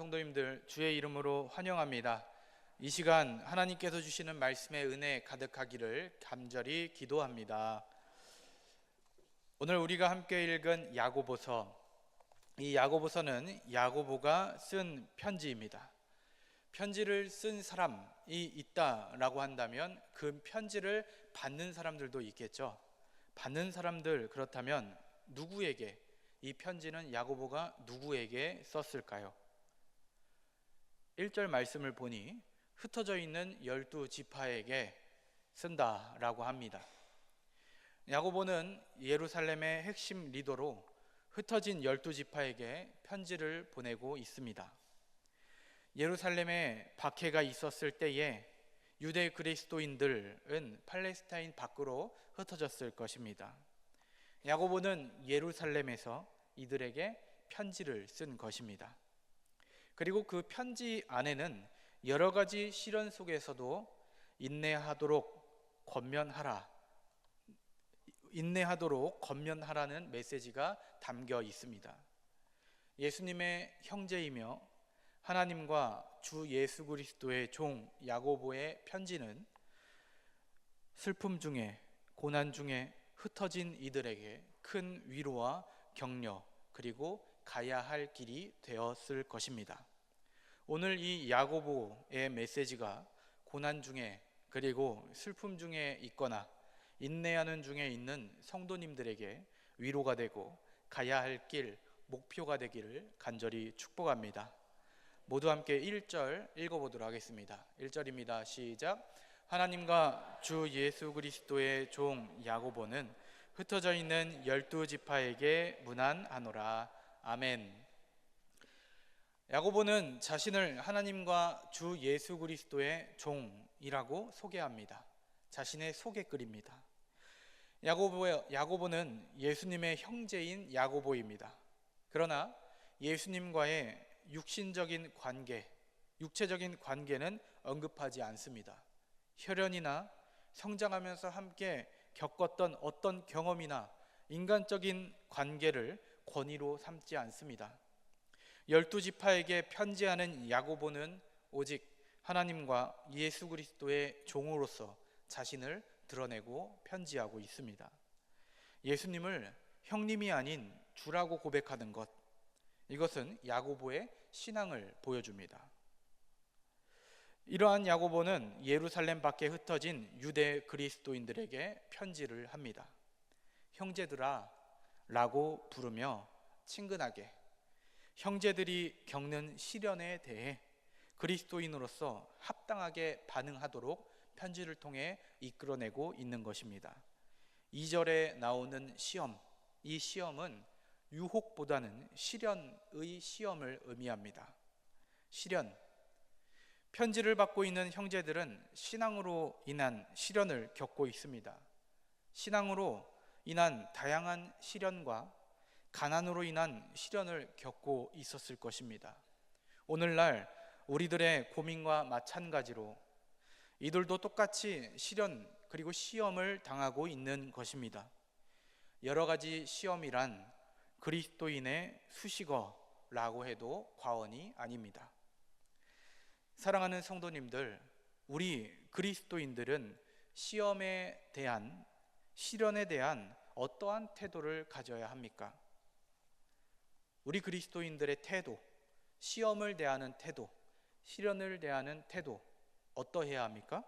성도님들 주의 이름으로 환영합니다. 이 시간 하나님께서 주시는 말씀의 은혜 가득하기를 간절히 기도합니다. 오늘 우리가 함께 읽은 야고보서, 이 야고보서는 야고보가 쓴 편지입니다. 편지를 쓴 사람이 있다라고 한다면 그 편지를 받는 사람들도 있겠죠. 받는 사람들, 그렇다면 누구에게, 이 편지는 야고보가 누구에게 썼을까요? 1절 말씀을 보니 흩어져 있는 12지파에게 쓴다라고 합니다. 야고보는 예루살렘의 핵심 리더로 흩어진 12지파에게 편지를 보내고 있습니다. 예루살렘에 박해가 있었을 때에 유대 그리스도인들은 팔레스타인 밖으로 흩어졌을 것입니다. 야고보는 예루살렘에서 이들에게 편지를 쓴 것입니다. 그리고 그 편지 안에는 여러 가지 시련 속에서도 인내하도록 권면하라는 메시지가 담겨 있습니다. 예수님의 형제이며 하나님과 주 예수 그리스도의 종 야고보의 편지는 슬픔 중에, 고난 중에 흩어진 이들에게 큰 위로와 격려, 그리고 가야 할 길이 되었을 것입니다. 오늘 이 야고보의 메시지가 고난 중에, 그리고 슬픔 중에 있거나 인내하는 중에 있는 성도님들에게 위로가 되고 가야 할 길, 목표가 되기를 간절히 축복합니다. 모두 함께 1절 읽어보도록 하겠습니다. 1절입니다. 시작. 하나님과 주 예수 그리스도의 종 야고보는 흩어져 있는 12지파에게 문안하노라. 아멘. 야고보는 자신을 하나님과 주 예수 그리스도의 종이라고 소개합니다. 자신의 소개글입니다. 야고보는 예수님의 형제인 야고보입니다. 그러나 예수님과의 육신적인 관계, 육체적인 관계는 언급하지 않습니다. 혈연이나 성장하면서 함께 겪었던 어떤 경험이나 인간적인 관계를 권위로 삼지 않습니다. 12지파에게 편지하는 야고보는 오직 하나님과 예수 그리스도의 종으로서 자신을 드러내고 편지하고 있습니다. 예수님을 형님이 아닌 주라고 고백하는 것, 이것은 야고보의 신앙을 보여줍니다. 이러한 야고보는 예루살렘 밖에 흩어진 유대 그리스도인들에게 편지를 합니다. 형제들아 라고 부르며 친근하게 형제들이 겪는 시련에 대해 그리스도인으로서 합당하게 반응하도록 편지를 통해 이끌어내고 있는 것입니다. 2절에 나오는 시험, 이 시험은 유혹보다는 시련의 시험을 의미합니다. 시련, 편지를 받고 있는 형제들은 신앙으로 인한 시련을 겪고 있습니다. 신앙으로 인한 다양한 시련과 가난으로 인한 시련을 겪고 있었을 것입니다. 오늘날 우리들의 고민과 마찬가지로 이들도 똑같이 시련, 그리고 시험을 당하고 있는 것입니다. 여러 가지 시험이란 그리스도인의 수식어라고 해도 과언이 아닙니다. 사랑하는 성도님들, 우리 그리스도인들은 시험에 대한, 시련에 대한 어떠한 태도를 가져야 합니까? 우리 그리스도인들의 태도, 시험을 대하는 태도, 시련을 대하는 태도 어떠해야 합니까?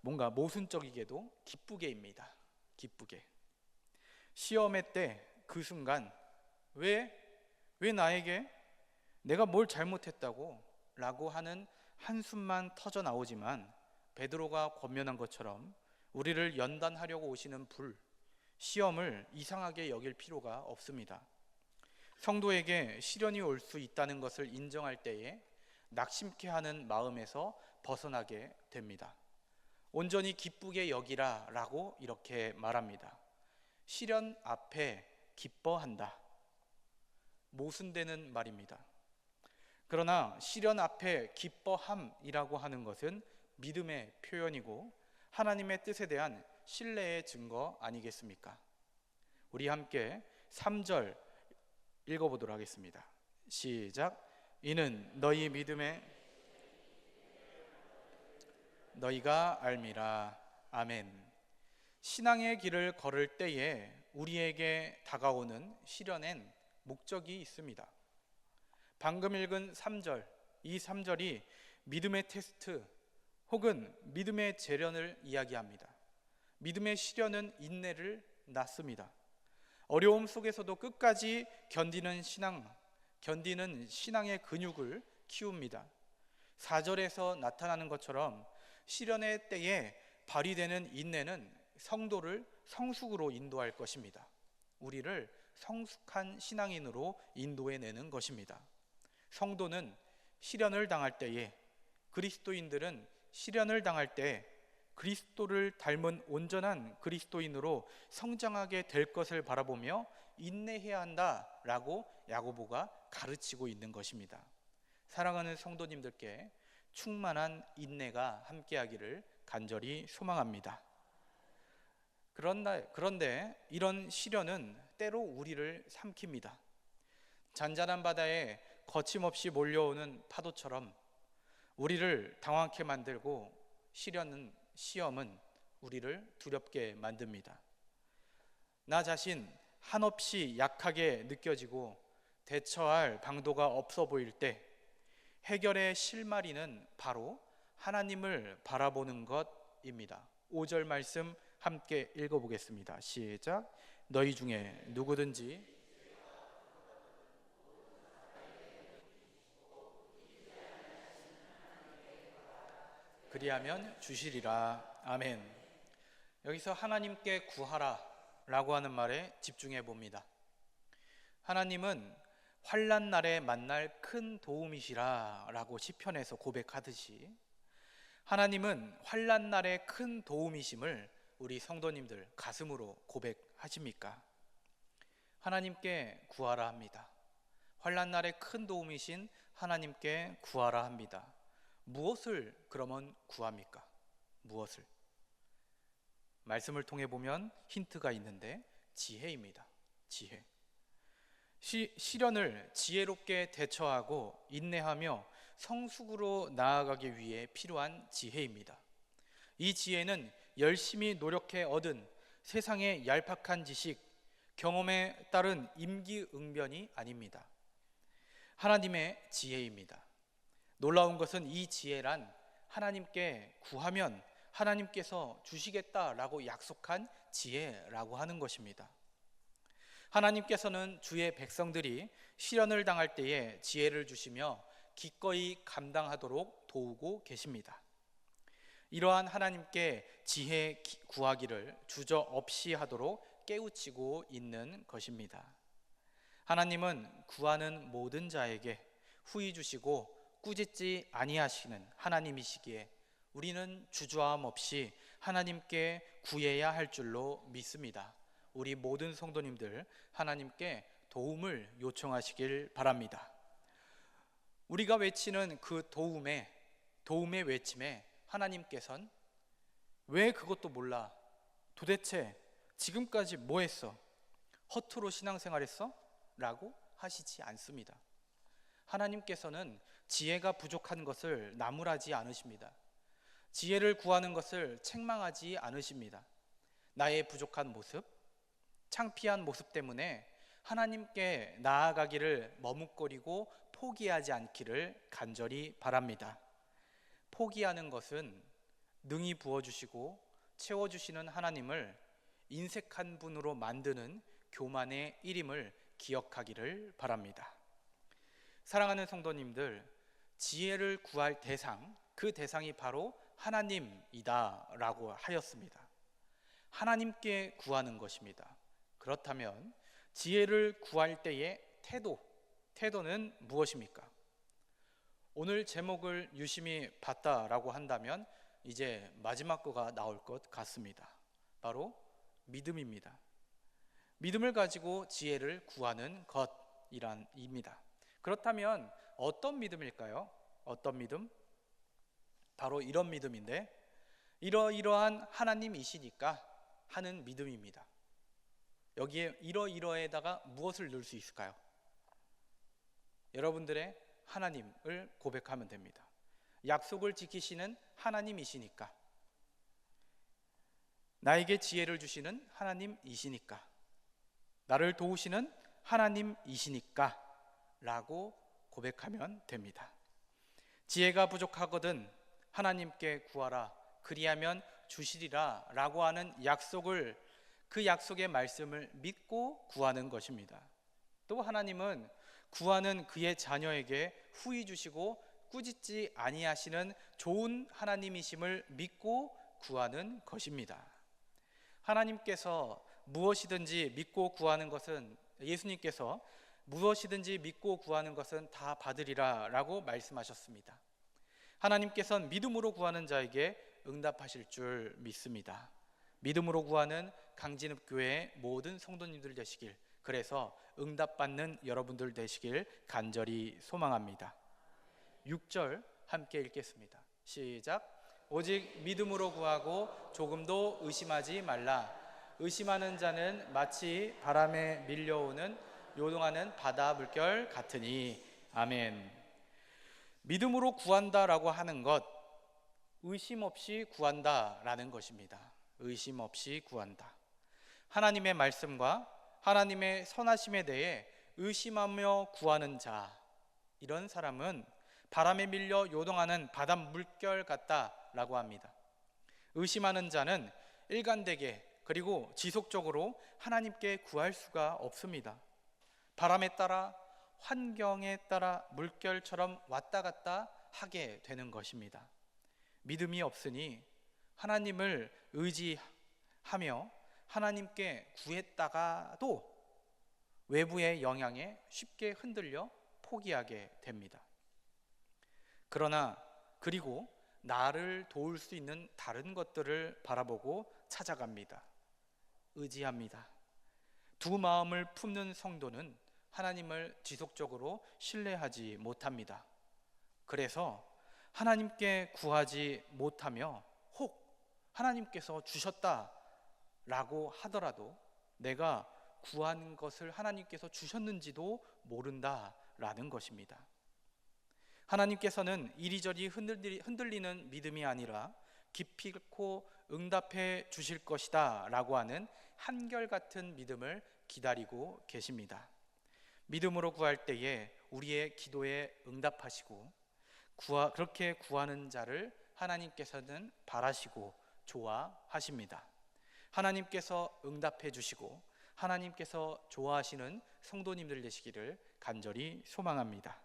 뭔가 모순적이게도 기쁘게입니다. 기쁘게. 시험의 때 그 순간 왜 나에게 내가 뭘 잘못했다고 라고 하는 한숨만 터져 나오지만 베드로가 권면한 것처럼 우리를 연단하려고 오시는 시험을 이상하게 여길 필요가 없습니다. 성도에게 시련이 올 수 있다는 것을 인정할 때에 낙심케 하는 마음에서 벗어나게 됩니다. 온전히 기쁘게 여기라 라고 이렇게 말합니다. 시련 앞에 기뻐한다. 모순되는 말입니다. 그러나 시련 앞에 기뻐함이라고 하는 것은 믿음의 표현이고 하나님의 뜻에 대한 신뢰의 증거 아니겠습니까? 우리 함께 3절 읽어보도록 하겠습니다. 시작. 이는 너희 믿음에 너희가 알미라. 아멘. 신앙의 길을 걸을 때에 우리에게 다가오는 시련엔 목적이 있습니다. 방금 읽은 3절, 이 3절이 믿음의 테스트 혹은 믿음의 재련을 이야기합니다. 믿음의 시련은 인내를 낳습니다. 어려움 속에서도 끝까지 견디는 신앙의 근육을 키웁니다. 4절에서 나타나는 것처럼 시련의 때에 발휘되는 인내는 성도를 성숙으로 인도할 것입니다. 우리를 성숙한 신앙인으로 인도해내는 것입니다. 성도는 시련을 당할 때에, 그리스도인들은 시련을 당할 때 그리스도를 닮은 온전한 그리스도인으로 성장하게 될 것을 바라보며 인내해야 한다라고 야고보가 가르치고 있는 것입니다. 사랑하는 성도님들께 충만한 인내가 함께하기를 간절히 소망합니다. 그런데 이런 시련은 때로 우리를 삼킵니다. 잔잔한 바다에 거침없이 몰려오는 파도처럼 우리를 당황케 만들고 시험은 우리를 두렵게 만듭니다. 나 자신 한없이 약하게 느껴지고 대처할 방도가 없어 보일 때 해결의 실마리는 바로 하나님을 바라보는 것입니다. 5절 말씀 함께 읽어보겠습니다. 시작. 너희 중에 누구든지 그리하면 주시리라. 아멘. 여기서 하나님께 구하라 라고 하는 말에 집중해 봅니다. 하나님은 환난 날에 만날 큰 도움이시라 라고 시편에서 고백하듯이 하나님은 환난 날의 큰 도움이심을 우리 성도님들 가슴으로 고백하십니까? 하나님께 구하라 합니다. 환난 날의 큰 도움이신 하나님께 구하라 합니다. 무엇을 그러면 구합니까? 무엇을? 말씀을 통해 보면 힌트가 있는데 지혜입니다. 지혜. 시련을 지혜롭게 대처하고 인내하며 성숙으로 나아가기 위해 필요한 지혜입니다. 이 지혜는 열심히 노력해 얻은 세상의 얄팍한 지식, 경험에 따른 임기응변이 아닙니다. 하나님의 지혜입니다. 놀라운 것은 이 지혜란 하나님께 구하면 하나님께서 주시겠다라고 약속한 지혜라고 하는 것입니다. 하나님께서는 주의 백성들이 시련을 당할 때에 지혜를 주시며 기꺼이 감당하도록 도우고 계십니다. 이러한 하나님께 지혜 구하기를 주저없이 하도록 깨우치고 있는 것입니다. 하나님은 구하는 모든 자에게 후히 주시고 꾸짖지 아니하시는 하나님이시기에 우리는 주저함 없이 하나님께 구해야 할 줄로 믿습니다. 우리 모든 성도님들 하나님께 도움을 요청하시길 바랍니다. 우리가 외치는 그 도움의 외침에 하나님께서는 왜 그것도 몰라? 도대체 지금까지 뭐 했어? 허투루 신앙생활했어? 라고 하시지 않습니다. 하나님께서는 지혜가 부족한 것을 나무라지 않으십니다. 지혜를 구하는 것을 책망하지 않으십니다. 나의 부족한 모습, 창피한 모습 때문에 하나님께 나아가기를 머뭇거리고 포기하지 않기를 간절히 바랍니다. 포기하는 것은 능히 부어주시고 채워주시는 하나님을 인색한 분으로 만드는 교만의 일임을 기억하기를 바랍니다. 사랑하는 성도님들, 지혜를 구할 대상, 그 대상이 바로 하나님이다 라고 하였습니다. 하나님께 구하는 것입니다. 그렇다면 지혜를 구할 때의 태도는 무엇입니까? 오늘 제목을 유심히 봤다라고 한다면 이제 마지막 거가 나올 것 같습니다. 바로 믿음입니다. 믿음을 가지고 지혜를 구하는 것이란입니다. 그렇다면 어떤 믿음일까요? 어떤 믿음? 바로 이런 믿음인데 이러이러한 하나님이시니까 하는 믿음입니다. 여기에 이러이러에다가 무엇을 넣을 수 있을까요? 여러분들의 하나님을 고백하면 됩니다. 약속을 지키시는 하나님이시니까, 나에게 지혜를 주시는 하나님이시니까, 나를 도우시는 하나님이시니까 라고 고백하면 됩니다. 지혜가 부족하거든 하나님께 구하라 그리하면 주시리라 라고 하는 약속을, 그 약속의 말씀을 믿고 구하는 것입니다. 또 하나님은 구하는 그의 자녀에게 후히 주시고 꾸짖지 아니하시는 좋은 하나님이심을 믿고 구하는 것입니다. 하나님께서 무엇이든지 믿고 구하는 것은, 예수님께서 무엇이든지 믿고 구하는 것은 다 받으리라 라고 말씀하셨습니다. 하나님께서는 믿음으로 구하는 자에게 응답하실 줄 믿습니다. 믿음으로 구하는 강진읍교회 모든 성도님들 되시길, 그래서 응답받는 여러분들 되시길 간절히 소망합니다. 6절 함께 읽겠습니다. 시작. 오직 믿음으로 구하고 조금도 의심하지 말라. 의심하는 자는 마치 바람에 밀려오는 요동하는 바다 물결 같으니. 아멘. 믿음으로 구한다라고 하는 것, 의심 없이 구한다라는 것입니다. 의심 없이 구한다. 하나님의 말씀과 하나님의 선하심에 대해 의심하며 구하는 자, 이런 사람은 바람에 밀려 요동하는 바다 물결 같다라고 합니다. 의심하는 자는 일관되게 그리고 지속적으로 하나님께 구할 수가 없습니다. 바람에 따라, 환경에 따라 물결처럼 왔다 갔다 하게 되는 것입니다. 믿음이 없으니 하나님을 의지하며 하나님께 구했다가도 외부의 영향에 쉽게 흔들려 포기하게 됩니다. 그리고 나를 도울 수 있는 다른 것들을 바라보고 찾아갑니다. 의지합니다. 두 마음을 품는 성도는 하나님을 지속적으로 신뢰하지 못합니다. 그래서 하나님께 구하지 못하며 혹 하나님께서 주셨다라고 하더라도 내가 구한 것을 하나님께서 주셨는지도 모른다라는 것입니다. 하나님께서는 이리저리 흔들리는 믿음이 아니라 기필코 응답해 주실 것이다 라고 하는 한결같은 믿음을 기다리고 계십니다. 믿음으로 구할 때에 우리의 기도에 응답하시고 그렇게 구하는 자를 하나님께서는 바라시고 좋아하십니다. 하나님께서 응답해 주시고 하나님께서 좋아하시는 성도님들 되시기를 간절히 소망합니다.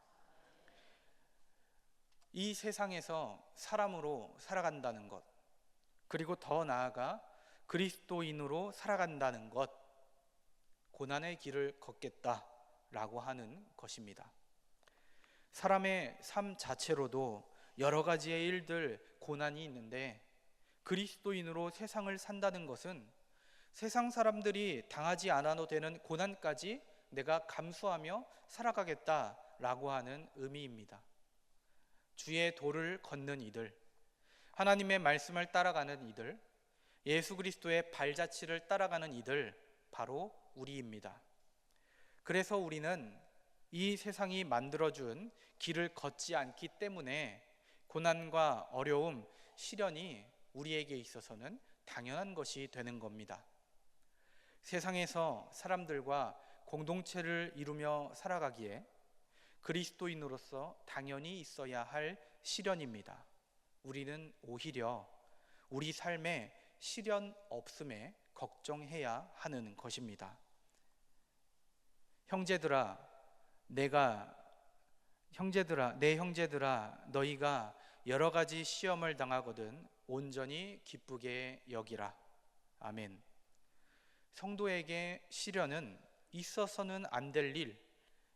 이 세상에서 사람으로 살아간다는 것, 그리고 더 나아가 그리스도인으로 살아간다는 것, 고난의 길을 걷겠다라고 하는 것입니다. 사람의 삶 자체로도 여러 가지의 일들, 고난이 있는데 그리스도인으로 세상을 산다는 것은 세상 사람들이 당하지 않아도 되는 고난까지 내가 감수하며 살아가겠다라고 하는 의미입니다. 주의 도를 걷는 이들, 하나님의 말씀을 따라가는 이들, 예수 그리스도의 발자취를 따라가는 이들, 바로 우리입니다. 그래서 우리는 이 세상이 만들어준 길을 걷지 않기 때문에 고난과 어려움, 시련이 우리에게 있어서는 당연한 것이 되는 겁니다. 세상에서 사람들과 공동체를 이루며 살아가기에 그리스도인으로서 당연히 있어야 할 시련입니다. 우리는 오히려 우리 삶에 시련 없음에 걱정해야 하는 것입니다. 내 형제들아, 너희가 여러 가지 시험을 당하거든 온전히 기쁘게 여기라. 아멘. 성도에게 시련은 있어서는 안 될 일,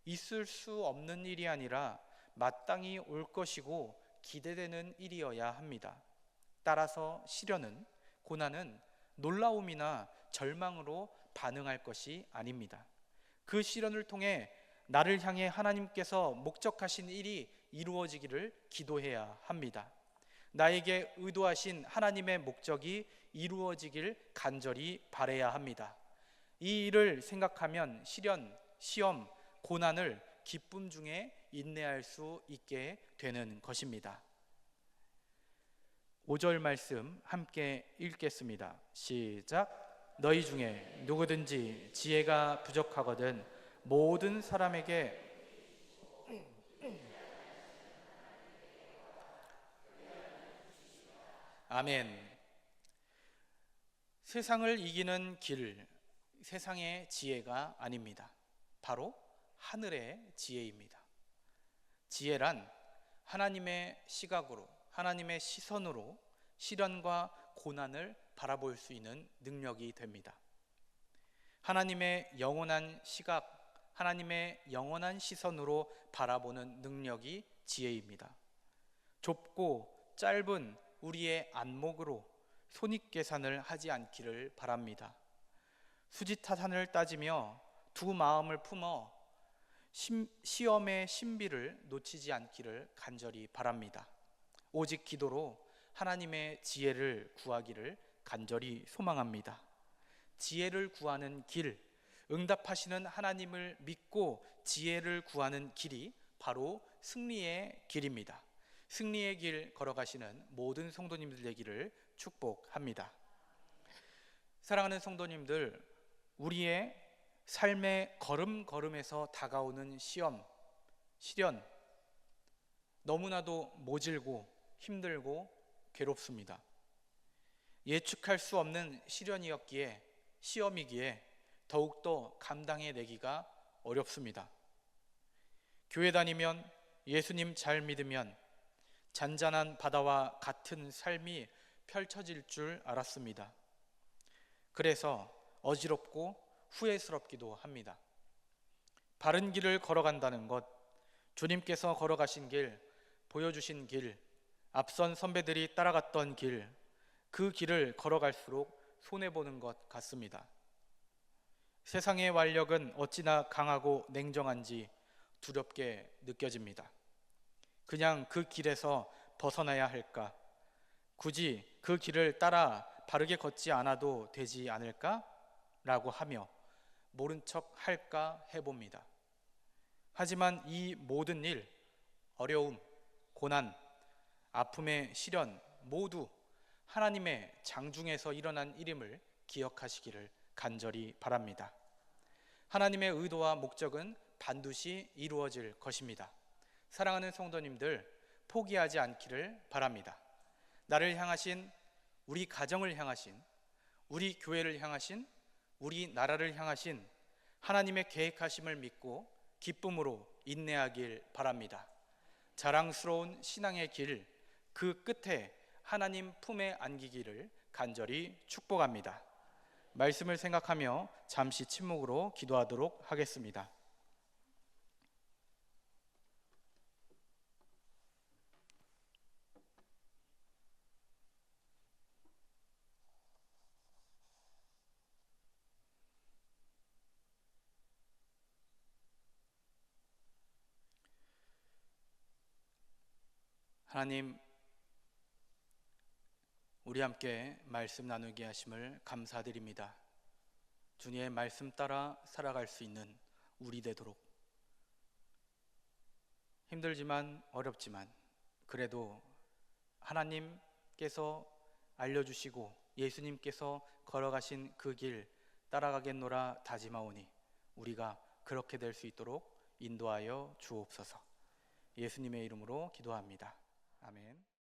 있을 수 없는 일이 아니라 마땅히 올 것이고 기대되는 일이어야 합니다. 따라서 시련은, 고난은 놀라움이나 절망으로 반응할 것이 아닙니다. 그 시련을 통해 나를 향해 하나님께서 목적하신 일이 이루어지기를 기도해야 합니다. 나에게 의도하신 하나님의 목적이 이루어지길 간절히 바라야 합니다. 이 일을 생각하면 시련, 시험, 고난을 기쁨 중에 인내할 수 있게 되는 것입니다. 5절 말씀 함께 읽겠습니다. 시작. 너희 중에 누구든지 지혜가 부족하거든 모든 사람에게 아멘. 세상을 이기는 길, 세상의 지혜가 아닙니다. 바로 하늘의 지혜입니다. 지혜란 하나님의 시각으로, 하나님의 시선으로 시련과 고난을 바라볼 수 있는 능력이 됩니다. 하나님의 영원한 시각, 하나님의 영원한 시선으로 바라보는 능력이 지혜입니다. 좁고 짧은 우리의 안목으로 손익계산을 하지 않기를 바랍니다. 수지타산을 따지며 두 마음을 품어 시험의 신비를 놓치지 않기를 간절히 바랍니다. 오직 기도로 하나님의 지혜를 구하기를 간절히 소망합니다. 지혜를 구하는 길, 응답하시는 하나님을 믿고 지혜를 구하는 길이 바로 승리의 길입니다. 승리의 길 걸어가시는 모든 성도님들 되기를 축복합니다. 사랑하는 성도님들, 우리의 삶의 걸음걸음에서 다가오는 시험, 시련, 너무나도 모질고 힘들고 괴롭습니다. 예측할 수 없는 시련이었기에, 시험이기에 더욱더 감당해내기가 어렵습니다. 교회 다니면, 예수님 잘 믿으면 잔잔한 바다와 같은 삶이 펼쳐질 줄 알았습니다. 그래서 어지럽고 후회스럽기도 합니다. 바른 길을 걸어간다는 것, 주님께서 걸어가신 길, 보여주신 길, 앞선 선배들이 따라갔던 길, 그 길을 걸어갈수록 손해보는 것 같습니다. 세상의 완력은 어찌나 강하고 냉정한지 두렵게 느껴집니다. 그냥 그 길에서 벗어나야 할까? 굳이 그 길을 따라 바르게 걷지 않아도 되지 않을까? 라고 하며 모른 척 할까 해봅니다. 하지만 이 모든 일, 어려움, 고난, 아픔의 시련 모두 하나님의 장중에서 일어난 일임을 기억하시기를 간절히 바랍니다. 하나님의 의도와 목적은 반드시 이루어질 것입니다. 사랑하는 성도님들, 포기하지 않기를 바랍니다. 나를 향하신, 우리 가정을 향하신, 우리 교회를 향하신, 우리 나라를 향하신 하나님의 계획하심을 믿고 기쁨으로 인내하길 바랍니다. 자랑스러운 신앙의 길, 그 끝에 하나님 품에 안기기를 간절히 축복합니다. 말씀을 생각하며 잠시 침묵으로 기도하도록 하겠습니다. 하나님, 우리 함께 말씀 나누게 하심을 감사드립니다. 주님의 말씀 따라 살아갈 수 있는 우리 되도록, 힘들지만 어렵지만 그래도 하나님께서 알려주시고 예수님께서 걸어가신 그 길 따라가겠노라 다짐하오니 우리가 그렇게 될 수 있도록 인도하여 주옵소서. 예수님의 이름으로 기도합니다. 아멘.